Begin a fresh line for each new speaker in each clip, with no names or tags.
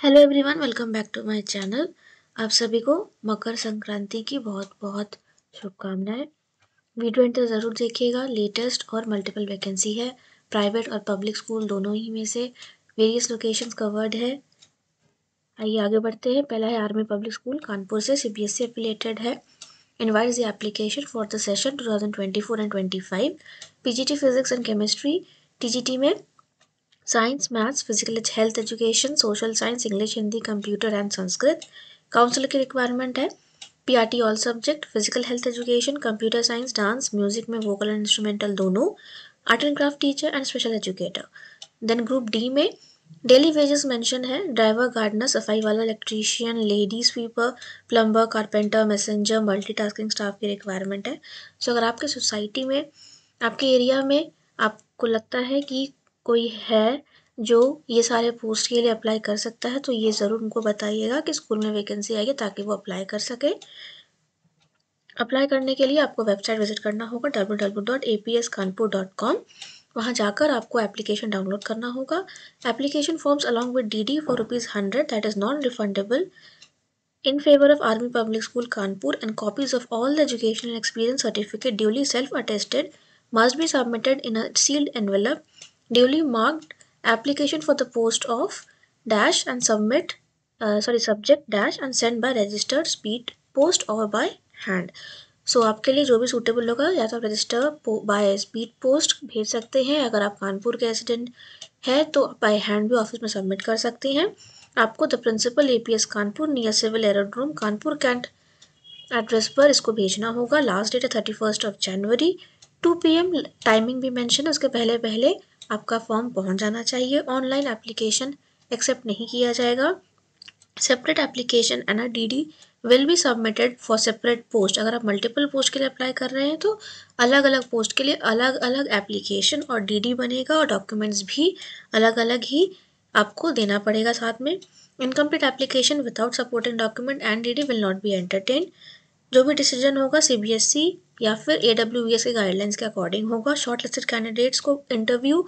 Hello everyone, welcome back to my channel. आप सभी को मकर संक्रांति की बहुत बहुत शुभकामनाएं। वीडियो एंड तक ज़रूर देखिएगा। लेटेस्ट और मल्टीपल वैकेंसी है, प्राइवेट और पब्लिक स्कूल दोनों ही में से वेरियस लोकेशंस कवर्ड है। आइए आगे बढ़ते हैं। पहला है आर्मी पब्लिक स्कूल कानपुर से, सीबीएसई एफिलिएटेड है। Invites the application for the session 2024 and 25। PGT physics and chemistry, TGT में science, maths, physical health education, social science, English, Hindi, computer and Sanskrit. Council की रिक्वायरमेंट है PRT all subject, physical health education, computer science, dance, music में vocal and instrumental दोनों, art and craft teacher and special educator. Then group D में daily wages mention है, driver, gardener, सफाई वाला, electrician, lady sweeper, plumber, carpenter, messenger, multitasking staff की requirement है। सो अगर आपके सोसाइटी में, आपके एरिया में आपको लगता है कि कोई है जो ये सारे पोस्ट के लिए अप्लाई कर सकता है, तो ये ज़रूर उनको बताइएगा कि स्कूल में वैकेंसी आई है, ताकि वो अप्लाई कर सके। अप्लाई करने के लिए आपको वेबसाइट विजिट करना होगा www.apskanpur.com। वहाँ जाकर आपको एप्लीकेशन डाउनलोड करना होगा। Application forms along with DD for ₹100 that is non refundable in favor of Army Public School Kanpur, and copies of all the educational experience certificate duly self-attested must be submitted in a sealed envelope, duly marked application for the post of dash and subject dash and sent by registered speed post or by hand. सो आपके लिए जो भी suitable होगा, या तो आप register by speed post भेज सकते हैं, अगर आप कानपुर के रेजिडेंट है तो बाय हैंड भी ऑफिस में सबमिट कर सकते हैं। आपको the principal APS Kanpur near civil aerodrome Kanpur cantt address पर इसको भेजना होगा। लास्ट डेट है 31 जनवरी 2 PM। टाइमिंग भी मेंशन है, उसके पहले पहले आपका फॉर्म पहुंच जाना चाहिए। ऑनलाइन एप्लीकेशन एक्सेप्ट नहीं किया जाएगा। Separate application and DD will be submitted for separate post. अगर आप मल्टीपल पोस्ट के लिए अप्लाई कर रहे हैं तो अलग अलग पोस्ट के लिए अलग अलग एप्लीकेशन और डीडी बनेगा, और डॉक्यूमेंट्स भी अलग अलग ही आपको देना पड़ेगा साथ में। Incomplete application without supporting document and DD will not be entertain. जो भी डिसीजन होगा सीबीएसई या फिर एडब्ल्यूएस के गाइडलाइंस के अकॉर्डिंग होगा। शॉर्ट लिस्टेड कैंडिडेट्स को इंटरव्यू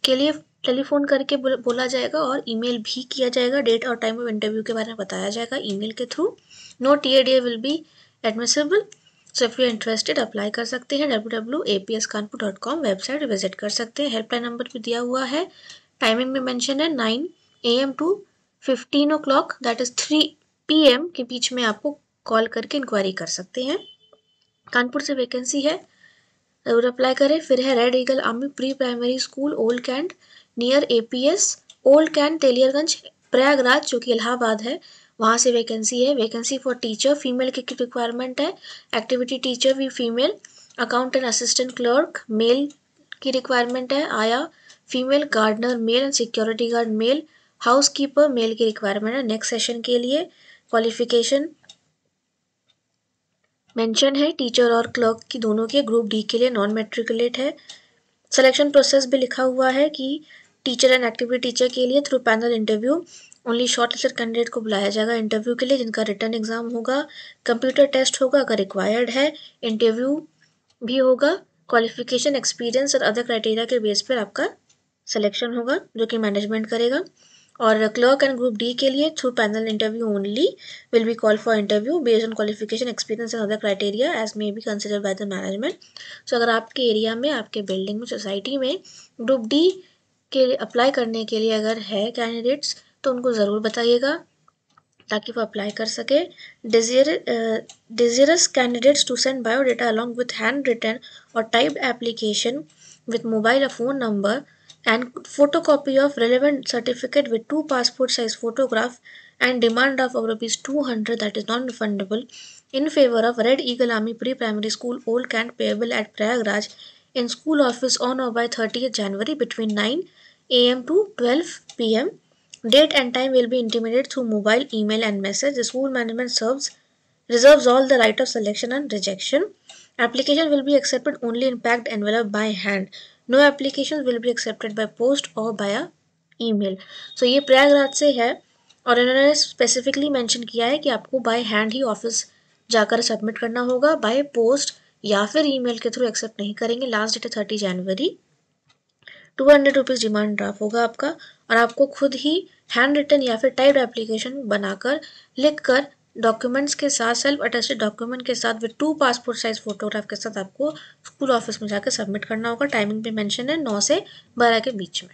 के लिए टेलीफोन करके बोला जाएगा और ईमेल भी किया जाएगा। डेट और टाइम ऑफ इंटरव्यू के बारे में बताया जाएगा ईमेल के through. No TADA will be admissible. So if you interested apply कर सकते हैं। www.apskanpur.com वेबसाइट विजिट कर सकते हैं। हेल्पलाइन नंबर भी दिया हुआ है। टाइमिंग में मेंशन है 9 AM to 15 o'clock that is 3 PM के बीच में आपको कॉल करके इंक्वायरी कर सकते हैं। कानपुर से वैकेंसी है, जरूर अप्लाई करें। फिर है red eagle army pre primary school old cantt near APS old cantt Teliarganj Prayagraj, जो कि इलाहाबाद है। वहाँ से वैकेंसी है। वैकेंसी फॉर टीचर फीमेल की रिक्वायरमेंट है। एक्टिविटी टीचर भी female, accountant assistant clerk male की रिक्वायरमेंट है। आया female, gardener male and security guard male, house keeper male की रिक्वायरमेंट है नेक्स्ट सेशन के लिए। क्वालिफिकेशन मेंशन है टीचर और क्लर्क की दोनों के। ग्रुप डी के लिए नॉन मैट्रिकुलेट है। सिलेक्शन प्रोसेस भी लिखा हुआ है कि टीचर एंड एक्टिविटी टीचर के लिए through panel interview only short listed candidate को बुलाया जाएगा इंटरव्यू के लिए, जिनका रिटर्न एग्जाम होगा। कंप्यूटर टेस्ट होगा अगर रिक्वायर्ड है, इंटरव्यू भी होगा। क्वालिफिकेशन, एक्सपीरियंस और अदर क्राइटेरिया के बेस पर आपका सिलेक्शन होगा, जो कि मैनेजमेंट करेगा। और क्लर्क एंड ग्रुप डी के लिए through panel interview only will be call for interview based on qualification, experience and other criteria as may be considered by the management. So अगर आपके एरिया में, आपके बिल्डिंग में, society में group D के लिए अप्लाई करने के लिए अगर है कैंडिडेट्स, तो उनको ज़रूर बताइएगा ताकि वो अप्लाई कर सके। Desirous candidates to send biodata along with hand written और typed application with mobile or phone number and photocopy of relevant certificate with 2 passport size photograph and demand of ₹200 that is non-refundable in favor of Red Eagle Army Pre-Primary School Old Camp payable at Prayagraj in school office on or by 30th January between 9 AM to 12 PM. Date and time will be intimated through mobile, email and message. The school management reserves all the right of selection and rejection. Application will be accepted only in packed envelope by hand. No applications will be accepted by post or by a email. So ये प्रयागराज से है और इन्होंने specifically mention किया है कि आपको by hand he office जाकर सबमिट करना होगा, बाय पोस्ट या फिर ईमेल के थ्रू एक्सेप्ट नहीं करेंगे। लास्ट डेट है 30 जनवरी ₹200 डिमांड ड्राफ्ट होगा आपका, और आपको खुद ही हैंड रिटन या फिर टाइप्ड एप्लीकेशन बनाकर लिखकर डॉक्यूमेंट्स के साथ, सेल्फ अटेस्टेड डॉक्यूमेंट के साथ विद 2 पासपोर्ट साइज फोटोग्राफ के साथ आपको स्कूल ऑफिस में जाकर सबमिट करना होगा। टाइमिंग भी मेंशन है 9 से 12 के बीच में।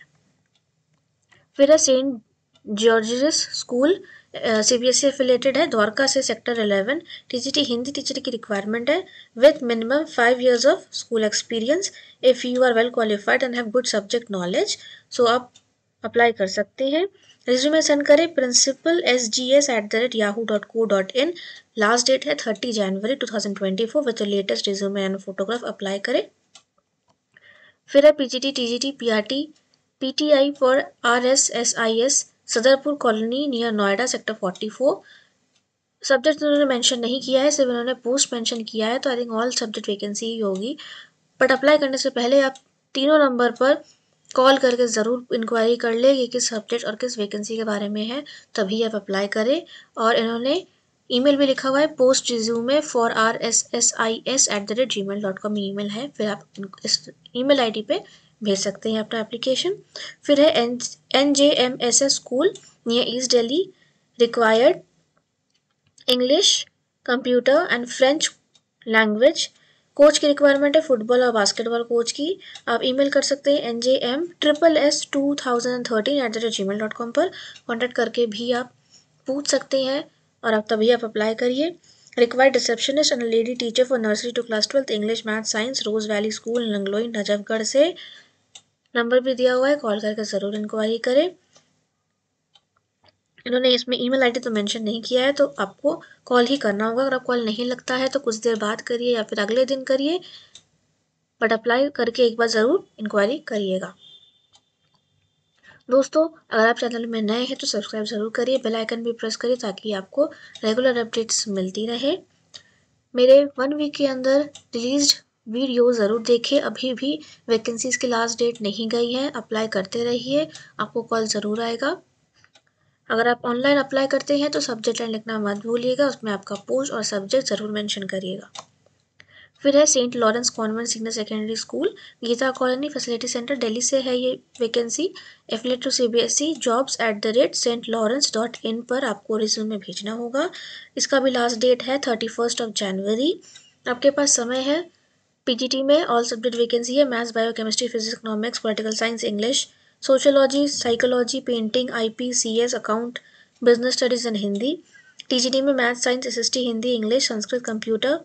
फिर है saint George's school, CBSE affiliated है, द्वारका से सेक्टर 11। TGT हिंदी टीचर की रिक्वायरमेंट है with minimum 5 years of school experience if you are well qualified and have good subject knowledge. So आप अप्लाई कर सकते हैं। रिज्यूमे सेंड करें principalsgs@yahoo.co.in। लास्ट डेट है 30 जनवरी 2024 with latest resume and photograph. Apply करें। फिर है PGT TGT PRT PTI for RSSIS Sadarpur colony near Noida sector 44। Subject उन्होंने मेंशन नहीं किया है, सिर्फ उन्होंने पोस्ट मेंशन किया है, तो I think all subject vacancy ही होगी। बट अप्लाई करने से पहले आप तीनों नंबर पर कॉल करके ज़रूर इंक्वायरी कर ले कि किस सब्जेक्ट और किस वैकेंसी के बारे में है, तभी आप अप्लाई करें। और इन्होंने ईमेल भी लिखा हुआ है post resume for rSSIS@gmail.com email है, फिर आप इस ईमेल आईडी पे भेज सकते हैं अपना एप्लीकेशन। फिर है NJMSS school near east Delhi, required English, computer and French language. Coach की रिक्वायरमेंट है फुटबॉल और बास्केटबॉल कोच की। आप ईमेल कर सकते हैं njmSS2013@gmail.com पर। कॉन्टैक्ट करके भी आप पूछ सकते हैं और आप तभी आप अप्लाई करिए। Required receptionist and lady teacher for nursery to class 12 English math science, rose valley school Langloi Najafgarh से। नंबर भी दिया हुआ है, कॉल करके ज़रूर इंक्वायरी करें। इन्होंने इसमें ईमेल आईडी तो मेंशन नहीं किया है, तो आपको कॉल ही करना होगा। अगर आप कॉल नहीं लगता है तो कुछ देर बाद करिए या फिर अगले दिन करिए, बट अप्लाई करके एक बार ज़रूर इंक्वायरी करिएगा। दोस्तों, अगर आप चैनल में नए हैं तो सब्सक्राइब ज़रूर करिए, बेल आइकन भी प्रेस करिए ताकि आपको रेगुलर अपडेट्स मिलती रहे। मेरे 1 वीक के अंदर रिलीज्ड वीडियो ज़रूर देखें। अभी भी वैकेंसीज़ की लास्ट डेट नहीं गई है, अप्लाई करते रहिए, आपको कॉल ज़रूर आएगा। अगर आप ऑनलाइन अप्लाई करते हैं तो सब्जेक्ट लाइन लिखना मत भूलिएगा, उसमें आपका पोस्ट और सब्जेक्ट ज़रूर मेंशन करिएगा। फिर है Saint Lawrence convent senior secondary school, Geeta colony facility centre, Delhi से है ये vacancy. Affiliate to CBSE jobs@saintlawrence.in पर आपको रिज्यूमे भेजना होगा। इसका भी लास्ट डेट है 31 जनवरी। आपके पास समय है। PGT में ऑल सब्जेक्ट वैकेंसी है, maths, bio, chemistry, physics, economics, political science, English, sociology, psychology, painting, IP, CS, account, business studies and Hindi. TGT में maths, science, SST, Hindi, English, Sanskrit, computer.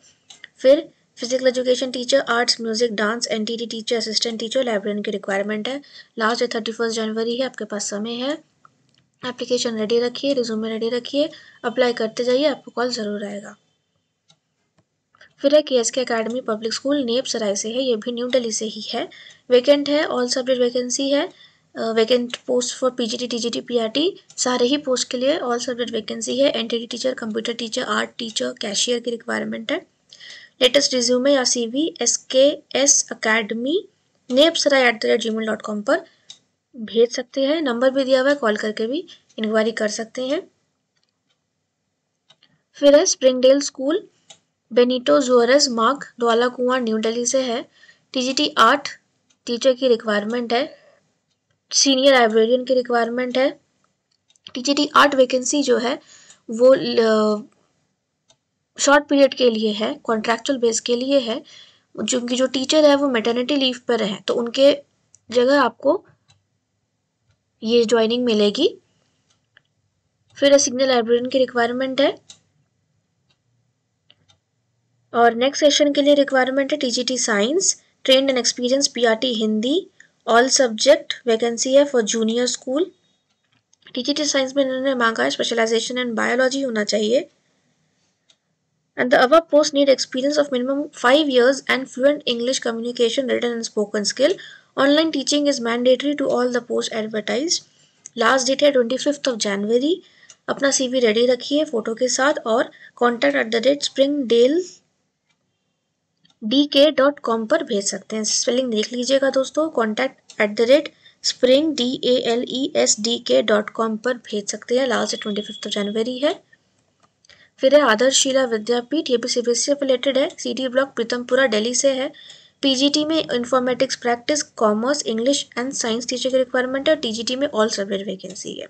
फिर physical education teacher, arts, music, dance, NTT teacher, assistant teacher, librarian की requirement है। Last day 31 जनवरी है, आपके पास समय है। एप्लीकेशन रेडी रखिए, रिज्यूमे रेडी रखिए, अप्लाई करते जाइए, आपको कॉल ज़रूर आएगा। फिर है KSK academy public school, Neb Sarai से है, ये भी न्यू दिल्ली से ही है। वैकेंट है, ऑल सब्जेक्ट वैकेंसी है। Vacant post for PGT TGT PRT, सारे ही पोस्ट के लिए ऑल सब्जेक्ट वैकेंसी है। NTT teacher, computer teacher, art teacher, cashier की रिक्वायरमेंट है। लेटेस्ट रिज्यूमे या CV SKS अकेडमी nepsarai@gmail.com पर भेज सकते हैं। नंबर भी दिया हुआ है, कॉल करके भी इंक्वायरी कर सकते हैं। फिर है स्प्रिंगडेल स्कूल, बेनिटो जुआरेस मार्ग, द्वाला कुआं, न्यू दिल्ली से है। TGT 8 टीचर की रिक्वायरमेंट है, सीनियर लाइब्रेरियन की रिक्वायरमेंट है। TGT 8 वैकेंसी जो है वो शॉर्ट पीरियड के लिए है, कॉन्ट्रैक्चुअल बेस के लिए है। जो टीचर है वो मैटरनिटी लीव पर है, तो उनके जगह आपको ये ज्वाइनिंग मिलेगी। फिर सीनियर लाइब्रेरियन की रिक्वायरमेंट है, और नेक्स्ट सेशन के लिए रिक्वायरमेंट है TGT science, trained and experience PRT Hindi, all subject vacancy है for junior school. TGT science में इन्होंने मांगा है स्पेशलाइजेशन इन बायोलॉजी होना चाहिए। And the above posts need experience of minimum 5 years and fluent English communication, written and spoken skill. Online teaching is mandatory to all the posts advertised. Last date है 25 January। अपना CV ready रखिए photo के साथ और contact@springdale.com पर भेज सकते हैं। स्पेलिंग देख लीजिएगा दोस्तों, contact@springdalesdk.com पर भेज सकते हैं। लास्ट 25 जनवरी है। फिर है आदर्श शीला विद्यापीठ, ये भी CBSE एफिलेटेड है, CD ब्लॉक प्रीतमपुरा दिल्ली से है। पीजीटी में informatics practice, commerce, English and science teacher की रिक्वायरमेंट है। टीजीटी में ऑल सब्जेक्ट वैकेंसी है।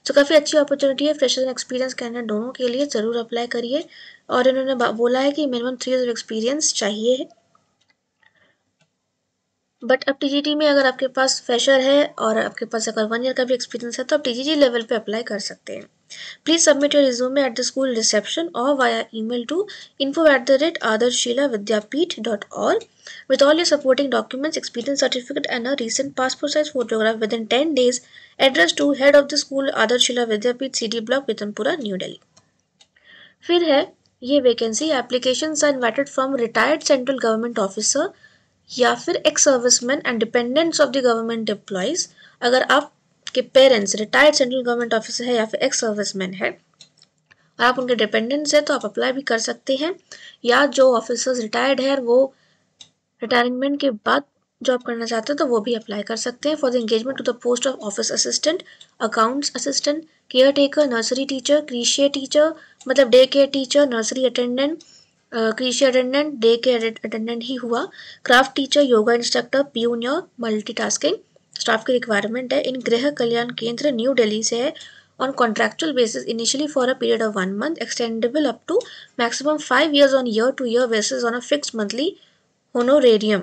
तो काफ़ी अच्छी अपॉर्चुनिटी है फ्रेशर एंड एक्सपीरियंस कैंडिडेट दोनों के लिए, ज़रूर अप्लाई करिए। और इन्होंने बोला है कि मिनिमम 3 ईयर्स ऑफ एक्सपीरियंस चाहिए है। बट अब टीजीटी में अगर आपके पास फ्रेशर है और आपके पास अगर 1 ईयर का भी एक्सपीरियंस है तो आप टीजीटी लेवल पे अप्लाई कर सकते हैं। Please submit your resume at the school reception और via email to info@adarshila.vidyapith.org with all your supporting documents, experience certificate and a recent passport size photograph within 10 days. Address to head of the school Adarshila Vidyapith, CD Block, Pitanpura, New Delhi। फिर है ये vacancy, applications are invited from retired central government officer या फिर ex serviceman and dependents of the government employees. अगर आपके parents retired central government officer है या फिर एक्स सर्विसमैन है और आप उनके डिपेंडेंट्स है तो आप अप्लाई भी कर सकते हैं, या जो ऑफिसर्स रिटायर्ड है वो रिटायरमेंट के बाद जॉब करना चाहते हैं तो वो भी अप्लाई कर सकते हैं। For the engagement to the post of office assistant, accounts assistant, care taker, nursery teacher, creche teacher मतलब day care teacher, nursery attendant, creche attendant, day care attendant ही हुआ, craft teacher, yoga instructor, peon या multitasking staff की requirement है। इन गृह कल्याण केंद्र new Delhi से है on contractual basis initially for a period of 1 month, extendable up to maximum 5 years on year to year basis on a fixed monthly honorarium।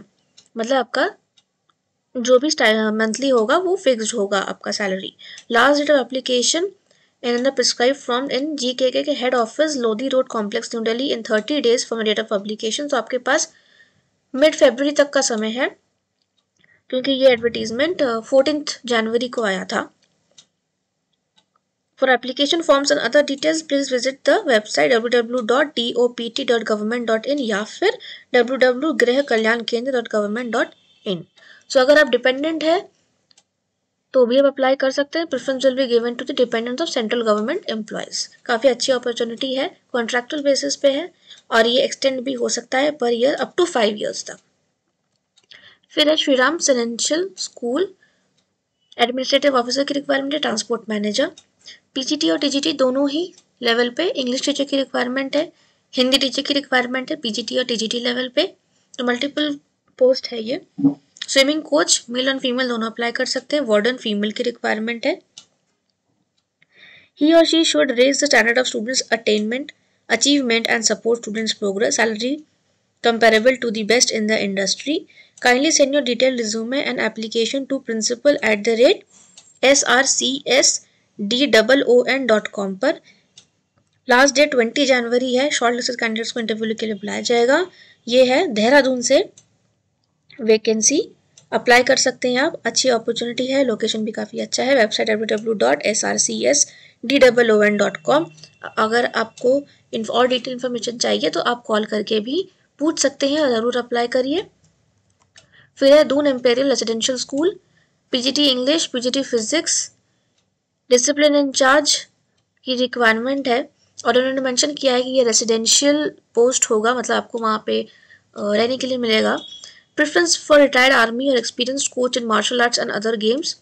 मतलब आपका जो भी मंथली होगा वो फिक्स्ड होगा आपका salary. Last date of application in the prescribe from in जीकेके के head office Lodhi road complex new Delhi in 30 days from date of publication. तो आपके पास मिड फरवरी तक का समय है क्योंकि ये एडवर्टीजमेंट 14 जनवरी को आया था। For application forms and other details, please visit the website www.dopt.government.in या फिर www.grihkalyankendra.government.in। So अगर आप डिपेंडेंट है तो भी आप अप्लाई कर सकते हैं। Preference will be given to the dependents of central government employees. काफ़ी अच्छी अपॉर्चुनिटी है, कॉन्ट्रैक्चुअल बेसिस पे है और ये एक्सटेंड भी हो सकता है per year up to 5 years तक। फिर है Shriram residential school, administrative officer की रिक्वायरमेंट है, ट्रांसपोर्ट मैनेजर। पीजीटी और टीजीटी दोनों ही लेवल पे इंग्लिश टीचर की रिक्वायरमेंट है, हिंदी टीचर की रिक्वायरमेंट है पीजीटी और टीजीटी लेवल पे। तो मल्टीपल पोस्ट है ये। स्विमिंग कोच मेल और फीमेल दोनों अप्लाई कर सकते हैं। वार्डन फीमेल की रिक्वायरमेंट है। ही और she should raise the standard of students attainment, achievement and support students progress. Salary comparable to the best in the industry. Kindly send your detailed resume and application to principal@srcsdon.com पर। Last date 20 जनवरी है। Short listed candidates को interview के लिए बुलाया जाएगा। ये है देहरादून से वैकेंसी, अप्लाई कर सकते हैं आप। अच्छी अपॉर्चुनिटी है, लोकेशन भी काफ़ी अच्छा है। Website www.srcsdon.com। अगर आपको और डिटेल इन्फॉर्मेशन चाहिए तो आप कॉल करके भी पूछ सकते हैं, ज़रूर अप्लाई करिए। फिर है Doon imperial residential school, PGT English, PGT physics, discipline incharge की रिक्वायरमेंट है और उन्होंने मेंशन किया है कि ये रेजिडेंशियल पोस्ट होगा, मतलब आपको वहाँ पे रहने के लिए मिलेगा। प्रेफरेंस फॉर रिटायर्ड आर्मी और experienced coach in martial arts and other games.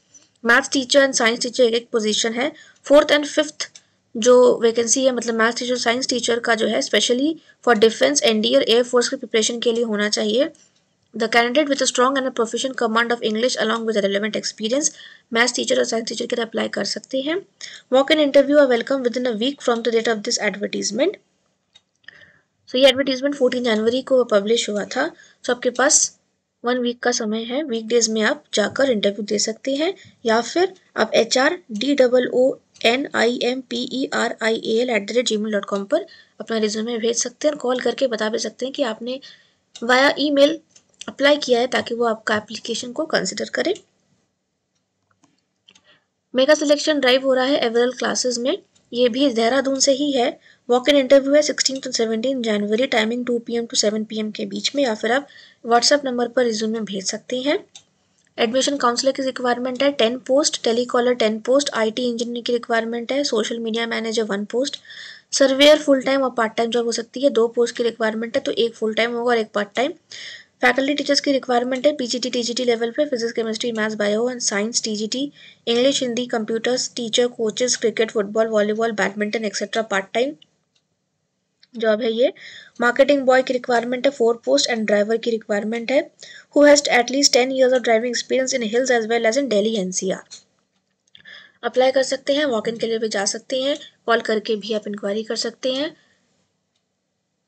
Maths teacher and science teacher एक पोजीशन है। 4th and 5th जो वैकेंसी है, मतलब मैथ्स टीचर साइंस टीचर का जो है स्पेशली फॉर डिफेंस, एनडीए और एयरफोर्स की प्रिपरेशन के लिए होना चाहिए। The candidate with a strong and proficient command of English along with relevant experience maths teacher और साइंस टीचर के लिए अप्लाई कर सकते हैं। Walk in interview are welcome within a week from the date of this advertisement. So ये advertisement 14 जनवरी को publish हुआ था। सो आपके पास 1 वीक का समय है। वीकडेज में आप जाकर इंटरव्यू दे सकते हैं या फिर आप HRDOONIMPERIAL@gmail.com पर अपना रिज्यूमे भेज सकते हैं और कॉल करके बता भी सकते हैं कि आपने वाया ईमेल अप्लाई किया है ताकि वो आपका एप्लीकेशन को कंसिडर करें। मेगा सिलेक्शन ड्राइव हो रहा है एवरल क्लासेस में, ये भी देहरादून से ही है। वॉक इन इंटरव्यू है 16 to 17 January, timing 2 PM to 7 PM के बीच में, या फिर आप व्हाट्सएप नंबर पर रिज्यूमे भेज सकते हैं। एडमिशन काउंसलर की रिक्वायरमेंट है 10 post, telecaller 10 post, IT engineer की रिक्वायरमेंट है, social media manager 1 post, surveyor full time और पार्ट टाइम जॉब हो सकती है। 2 पोस्ट की रिक्वायरमेंट है, तो एक फुल टाइम होगा और एक पार्ट टाइम। फैकल्टी टीचर्स की रिक्वायरमेंट है पीजीटी टीजीटी लेवल पे, physics chemistry maths bio and science TGT, English Hindi computers teacher, coaches cricket football volleyball badminton etcetera part time. Job है ये। मार्केटिंग बॉय की requirement है 4 पोस्ट एंड ड्राइवर की requirement है। Who has at least 10 years of driving experience in hills as well as in Delhi NCR. Apply कर सकते हैं, walk इन के लिए भी जा सकते हैं, कॉल करके भी आप इंक्वायरी कर सकते हैं।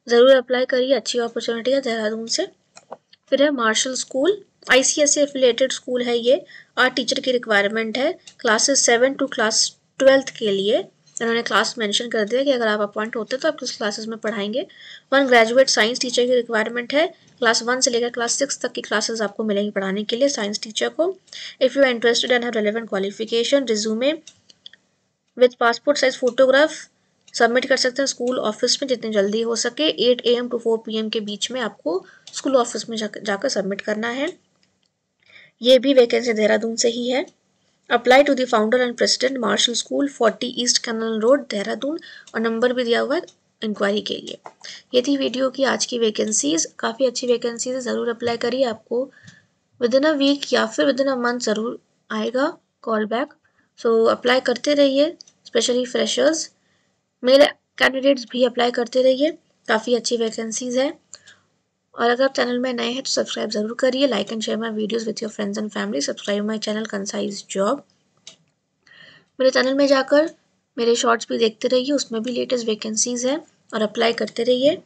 ज़रूर अप्लाई करिए, अच्छी अपॉर्चुनिटी है देहरादून से। फिर है Marshall school, ICSE affiliated school है ये। आर्ट टीचर की रिक्वायरमेंट है क्लासेस 7 to क्लास 12 के लिए। इन्होंने क्लास मेंशन कर दिया कि अगर आप अपॉइंट होते तो आप किस क्लासेस में पढ़ाएंगे। 1 ग्रेजुएट साइंस टीचर की रिक्वायरमेंट है, क्लास 1 से लेकर क्लास 6 तक की क्लासेस आपको मिलेंगी पढ़ाने के लिए साइंस टीचर को। If you are interested and have relevant qualification, resume with passport size photograph submit कर सकते हैं स्कूल ऑफिस में जितनी जल्दी हो सके। 8 AM to 4 PM के बीच में आपको स्कूल ऑफिस में जाकर सबमिट करना है। ये भी वैकेंसी देहरादून से ही है। Apply to the founder and president Marshall school 40 east canal road Dehradun, और नंबर भी दिया हुआ है इंक्वायरी के लिए। ये थी वीडियो की आज की वैकेंसीज, काफ़ी अच्छी वैकेंसीज है, ज़रूर अप्लाई करिए। आपको विद इन अ वीक या फिर विद इन अ मंथ ज़रूर आएगा कॉल बैक। सो अप्लाई करते रहिए, स्पेशली फ्रेशर्स। मेल कैंडिडेट्स भी अप्लाई करते रहिए, काफ़ी अच्छी वैकेंसीज है। और अगर आप चैनल में नए हैं तो सब्सक्राइब जरूर करिए, like and share my videos with your friends and family. Subscribe my channel concise job. मेरे चैनल में जाकर मेरे शॉर्ट्स भी देखते रहिए, उसमें भी लेटेस्ट वैकेंसीज है, और अप्लाई करते रहिए।